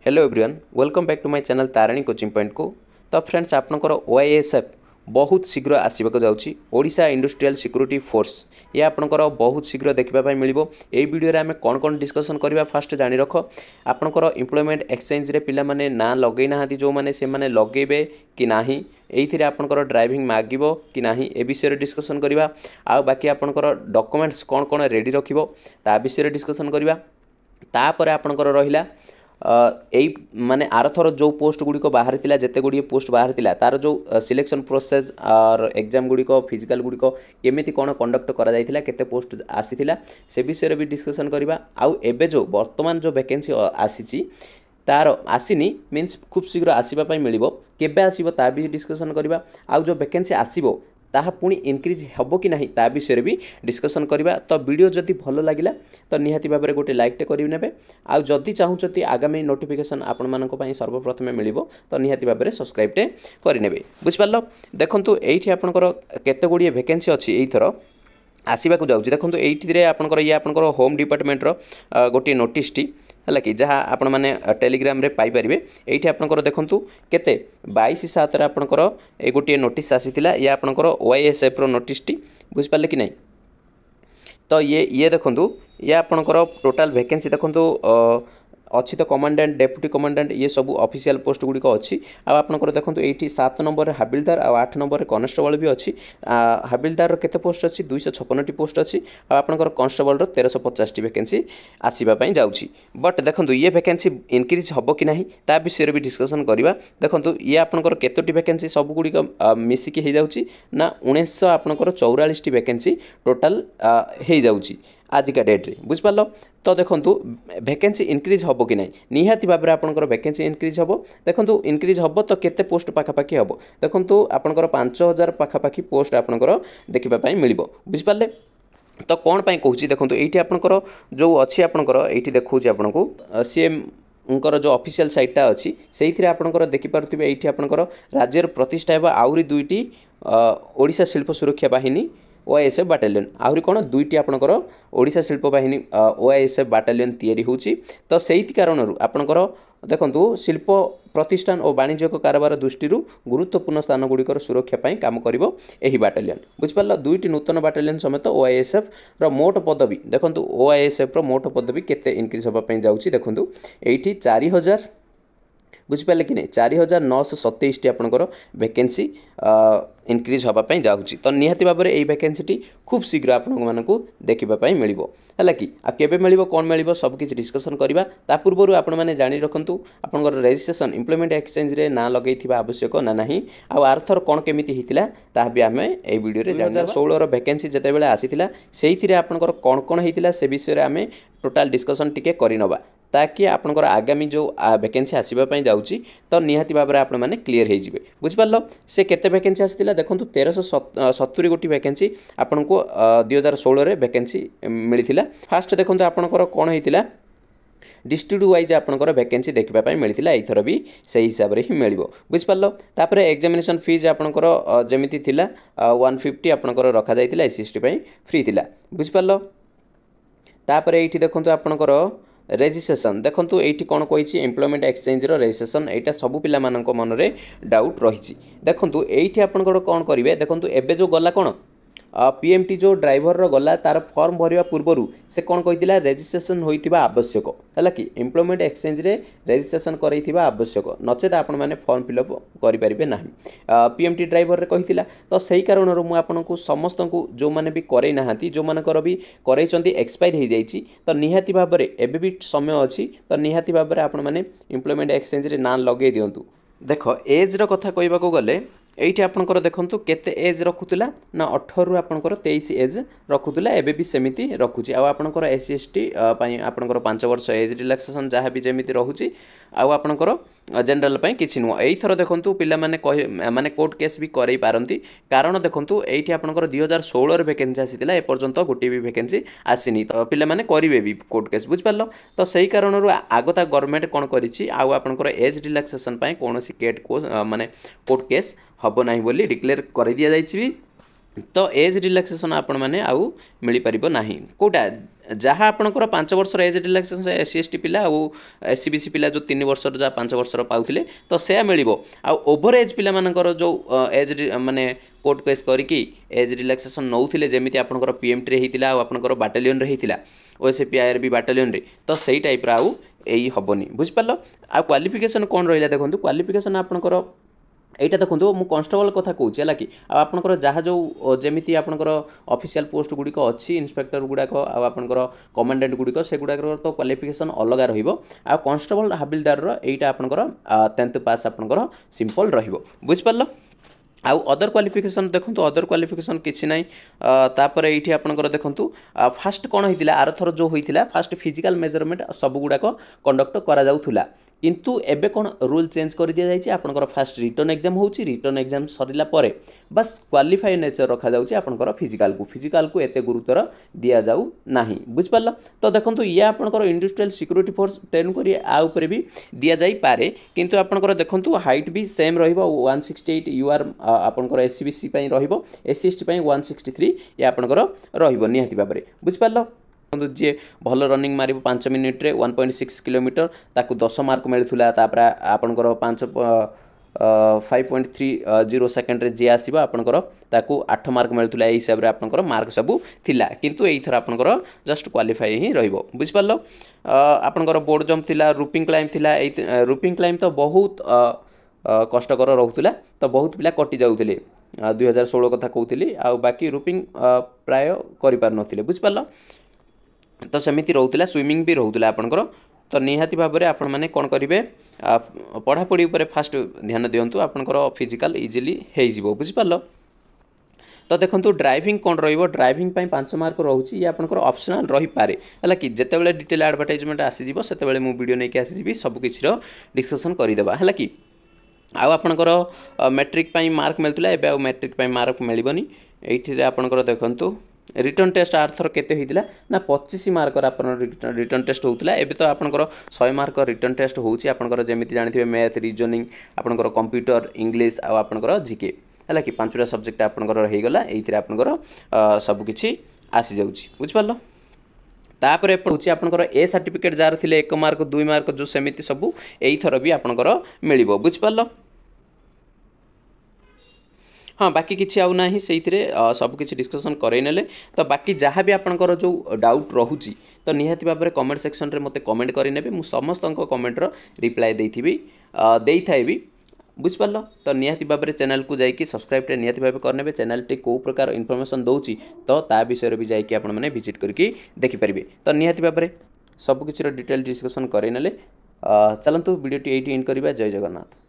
Hello everyone welcome back to my channel Tarini coaching point को। तो friends आपनकर ओआईएसएफ बहुत शीघ्र आसवाक जाऊँगी ओडिशा इंडस्ट्रियल सिक्योरिटी फोर्स ये आपनकर बहुत शीघ्र देखा मिलिबो। ए वीडियो रे आमे कौन कौन डिस्कशन करबा फास्ट जानि रख। आपनकर एम्प्लॉयमेंट एक्सचेंज रे पिला माने ना लगै नाहांती जो माने से माने लगेबे कि नाही एइथिरे आपनकर ड्राइविंग मागिबो कि नाही ए विषय रे डिस्कशन करबा। आ बाकी आपनकर डॉक्यूमेंट्स कौन कौन रेडी रखिबो ता विषय रे डिस्कशन करबा। तापर आपनकर रहिला एई माने आरथर जो पोस्ट गुड़िक बाहर थिला जेते गुड़िए पोस्ट बाहर थिला तार जो सिलेक्शन प्रोसेस और एग्जाम गुड़िक फिजिकल गुड़िक केमिति कोन कंडक्ट करा जायतिला केते पोस्ट आसीथिला से विषय रे भी डिस्कशन करबा। आउ एबे जो वर्तमान जो वैकेंसी आसीची तार आसीनी मीन्स खूब शीघ्र आसीबा पई मिलिबो केबे आसीबो ता भी डिस्कशन करबा। आउ जो वैकेंसी आसीबो ताहा पुणी इनक्रीज हेबो कि नहीं ता विषय भी डिस्कशन करबा। तो वीडियो जदि भल लागिला तो निहाती भाबरे गोटे लाइक टे करि नेबे। आ जदि चाहुचती आगामी नोटिफिकेशन आपण मानक पई सर्वप्रथमे मिलिबो तो निहाती भाबरे सब्सक्राइब टे करि नेबे। बुझ पारलो देखंतु एइठी आपनकर केते गुडी वैकेंसी अछि एइ थरो आसीबा को जाउछि। देखंतु एइठी रे आपनकर ये आपनकर होम डिपार्टमेंट रो गोटे नोटिस टी है कि जहाँ आपण मैंने टेलीग्राम रे पाई परिबे। एइठी आपनकर देखंतु केते 22/7 रे आपनकर ए गोटे नोटिस आसीथिला ये आपनकर ओआईएसएफ रो नोटिस टी बुझ पाले कि नहीं। तो ये देखंतु ये आपनकर टोटल वैकेंसी देखंतु अच्छी तो कमांडेंट डेप्यूटी कमांडेंट ये सब ऑफिशियल पोस्ट गुड़िक अच्छी। आपनकर देखंतु एइठी 7 नंबर हाबिलदार और 8 नंबर कॉन्स्टेबल भी अच्छी। हाबिलदार रो केते पोस्ट अच्छी 256 टी पोस्ट अच्छी। आपनकर कॉन्स्टेबल रो 1350 टी वैकेंसी आसीबा पई जाउची। बट देखंतु ये वैकेंसी इनक्रीज हबो कि नहीं ता विषय भी डिस्कशन करबा। देखंतु ये आपनकर केतोटी वैकेंसी सब गुड़िक मिसिकी हे जाउची ना 1900 आपनकर 44 टी वैकेंसी टोटल हे जाउची आज का डेट रे बुझ पालो। तो देखंतु वैकेंसी इनक्रीज हबो कि नहीं निहाती भाबरे आपनकर वैकेंसी इनक्रीज हबो। देखंतु इनक्रीज हबो तो केते पोस्ट पाखापाखी हबो देखंतु आपनकर 5000 पाखापाखी पोस्ट आपनकर देखिबा पई मिलिबो बुझ पाले। तो कौन पाई कहूची देखंतु एइठी आपनकर जो अछि आपनकर एइठी देखौची आपनको सीएम उनकर जो ऑफिशियल साइटटा अच्छी से आपनकर देखि पारुथिबे। एइठी आपनकर राज्यर प्रतिष्ठा हेबा आउरी दुईटी ओडिशा शिल्प सुरक्षा बाहिनी ओआईएसएफ बाटालियन आहुरी कौन दुईटी आपनकर ओडिशा शिल्प बाहिनी ओआईएसएफ बाटालियन तैयारी होची। तो सेहिति कारणरू आपनकर देखंतु शिल्प प्रतिष्ठान और वाणिज्यिक कारोबार दृष्टि गुरुत्वपूर्ण स्थान गुड़िकर सुरक्षा पाई काम करिवो एही बाटालियन बुझ पारलो। दुईटी नूतन बाटालियन समेत ओआईएसएफ रो मोट पदवी देखंतु ओआईएसएफ रो मोट पदवी केते इनक्रीज होबा पई जाउची। देखंतु एइठी 4000 बुझिपारे कि नहीं 4927 टी आपनकर वैकेंसी इनक्रीज होबा पई जाउची। तो निहाती भाबरे एई वैकेंसी टी खूब शीघ्र आपन मानकू देखिबा पई मिलिबो हला कि आ केबे मिलिबो कोन मिलिबो सब किछ डिस्कशन करबा। ता पूर्वरु आपन माने जानि रखंतु आपनकर रजिस्ट्रेशन एम्प्लॉयमेंट एक्सचेंज रे ना लगैथिबा आवश्यक ना नाही आ आर्थर कोन केमिति हितिला ता भी आमे एई वीडियो रे 2016 रो वैकेंसी जते बेले आसीथिला सेहिथिरे आपनकर कोन कोन हितिला से विषय रे आमे टोटल डिस्कशन टिके करिनबा ताकि आपनकर आगामी जो वैकेंसी आसीबा पई जाउची तो निहाती भाबरे आपन माने क्लियर हे जिवे बुझ पारलो। से केते वैकेंसी आसीथिला देखंतु 1370 गोटी वैकेंसी आपनको 2016 रे वैकेंसी मिलिथिला। फास्ट देखंतु आपनकर कोन हेतिला डिस्ट्रिक्ट वाइज आपनकर वैकेंसी देखिबा पई मिलिथिला एथर भी सही हिसाब रे ही मिलिबो बुझ पारलो। तापर एग्जामिनेशन फीस आपनकर जेमिति थिला 150 आपनकर रखा जायतिला एसएसटी पई फ्री थिला बुझ पारलो। तापर एठी देखंतु आपनकर रेजिस्ट्रेशन देखंतु एठी कोन कहिछि एम्प्लॉयमेंट एक्सचेंज रो रेजिस्ट्रेशन एटा सब पिला मानक मन रे डाउट रहिछि। देखंतु एठी आपनकर कोन करिवे देखंतु एबे जो गला कोन पीएमटी जो ड्राइवर रो गला तार फॉर्म भरिया पूर्वरु से कोन कहितिला रेजिस्ट्रेशन होइतिबा आवश्यक हला कि एम्प्लॉयमेंट एक्सचेंज रे रेजिस्ट्रेशन करैतिबा आवश्यक नचेत आपण माने फॉर्म फिलअप करि परिबे नाही पीएमटी ड्राइवर रे कहितिला। तो सही कारण रो मु आपनकु समस्तंकु जो माने भी करै नाहांती जो मानकर भी करैचंती एक्सपायर हे जाईची तो निहाती भाबरे एबे भी समय अछि तो निहाती भाबरे आपण माने एम्प्लॉयमेंट एक्सचेंज रे ना लगे दियंतु। देखो एज रो कथा कहबा को गले एठी आपनकर देखंतु केते एज रखुतला ना 18 रु आपनकर 23 एज रखुतला एबे भी सेमिति रखुची। आ आपनकर एससी एसटी पई आपनकर 5 वर्ष एज रिलैक्सेशन जहाँ भी जेमिति रहुची आ आपनकर जनरल पई किछि नु एई थरो देखंतु पिला माने माने कोर्ट केस भी करई पारंती कारण देखंतु एठी आपनकर 2016 रे वैकेंसी आसीतिला ए पर्यंत गोटे भी वैकेंसी आसीनी तो पिला माने करिवे भी कोर्ट केस बुझ पारलो। तो सही कारण रु आगता गवर्नमेंट कोन करिछि आ आपनकर एज रिलैक्सेशन पई कोनोसी केट को माने कोर्ट केस हबो नाही बोली डिक्लेयर कर दिया जाइछि। तो एज रिलैक्सेशन आपण माने आउ मिली परिबो नाही कोटा जहाँ आपंकर 5 वर्षर एज रिलैक्सेशन एससी एसटी पिला और एससी बीसी पिला जो 3 वर्षर जहाँ 5 वर्षर पाउले तो से मिल ओभर एज पिलाମାନଙ୍କର जो एज माने कोर्ट केस करके एज रिलैक्सेशन नौथिले जेमिति आपनकर पीएमटी रे हितिला आ आपनकर बाटालियन रे हितिला ओएसपी आईआरबी बाटालियन रे तो सही टाइप रा आउ एई हबनी बुझ पालो आ क्वालिफिकेशन कोन रहिला देखंतु क्वालिफिकेशन आपनकर এইটা দেখুন মু কনস্টেবল কথা কହୁছি হল কি আপনার যা যে যেমিতি আপনার অফিসিয়াল পোস্ট গুড়িক অছি ইন্সপেক্টর গুড়াক আপনার কমান্ডেন্ট গুড়িক সেগুড়াক তো ক্বালিফিকেসন অলগা রহব আর কনস্টেবল হাবিলদার এইটা আপনার 10th পাস আপনার সিম্পল রহব বুঝিপার आउ अदर क्वालिफिकेशन देखो अदर क्वालिफिकेशन किसी ना तापर ये आपंकर देखूँ फास्ट कौन होता आरथर जो होता फास्ट फिजिकल मेजरमेंट सब गुड़ाक कंडक्ट करा किंतु एबे कौन रूल चेंज कर दि जाए आपंकर फास्ट रिटर्न एग्जाम हो रिटर्न एग्जाम सरला पर बस क्वालिफाई नेचर रखा जाउछि आपंकर फिजिकल को एते गुरुत्वर दिया जाऊ नाही बुझिपारल तो देखो ये आपंकर इंडस्ट्रियल सिक्योरिटी फोर्स तेणु करी आ ऊपर भी दिया जाई पारे किंतु आपंकर देखो हाइट भी सेम रहिबो 168 यूआर आपंकर एससी बीसी पई रहिबो एससी एसटी पई 163 ये आपंकर रहिबो निहाती भाबरे बुझिपारल जी भल रनिंग मार 5 मिनिट रे 1.6 किलोमीटर ताकू 10 मार्क मिलूला आपंकर 5.30 सेकेंड रे जे आसीबा आपनकर ताकू 8 मार्क मिलुला एई हिसाब रे आपनकर मार्क सबु थिला किंतु एई थर आपनकर जस्ट क्वालिफाई ही रहइबो बुझ पारलो आपनकर बोर्ड जंप थिला रूपिंग क्लाइम थिला एई रूपिंग क्लाइम तो बहुत कष्टकर रहउतला तो बहुत पिला कटि जाउतले 2016 कथा कहउतली आ बाकी रूपिंग प्राय करि पार नथिले बुझ पारलो तो सेमिति रहउतला स्विमिंग भी रहउतला आपनकर तो निहाती भाव में आपण मैंने कौन करेंगे पढ़ापढ़ी उपर फास्ट ध्यान दिंतु आपंकर फिजिकल इजिली हो बुझिपार तो देखो ड्राइविंग कौन ड्राइविंग 5 मार्क रोचे ये आपंकर ऑप्शनल रही पारे है कि जितेबाला डिटेल एडवर्टाइजमेंट आसीज से वीडियो नहीं आसीजी सबकि डिस्कसन करदेबा है कि आउ आपंकर मैट्रिक मार्क मिलूला एवं मैट्रिक मार्क मिलबनी ये आपंकर देखु रिटर्न टेस्ट आर्थर केते होइतिला ना 25 मार्क रिटर्न टेस्ट होउतिला एबे तो आपनकर 100 मार्क रिटर्न टेस्ट होउची आपनकर जेमिति जानिथिबे मैथ रीजनिंग आपनकर कंप्यूटर इंग्लिश आ आपनकर जीके हला कि पांचटा सब्जेक्ट आपनकर रहि गला एइथिरे आपनकर सब किछि आसी जाउची बुझ पारलो तापर पहुँची आपनकर ए सर्टिफिकेट जार थिले 1 मार्क 2 मार्क जो सेमिति सब एई थर भी आपनकर मिलिबो बुझ पारलो हाँ बाकी किसी आउ ना से सब किसी डिस्कसन करने तो बाकी जहाँ भी आपंकर जो डाउट रोचे तो निहाती भाव में कमेंट सेक्शन में मत कमेंट करेंगे मुझे समस्त कमेंटर रिप्लाई दे था भी बुझिपार तो निहाती भाव में चैनल को जाकि सब्सक्राइब निहाती भाव करने चैनल टी कौ प्रकार इनफॉरमेशन दूसरी तो ता विषय भी जाकि आप विजिट करके देखिपारे तो निहाती भाव में सबकिछ डिटेल डिस्कसन करने चलतु वीडियो टी एंड करवा जय जगन्नाथ।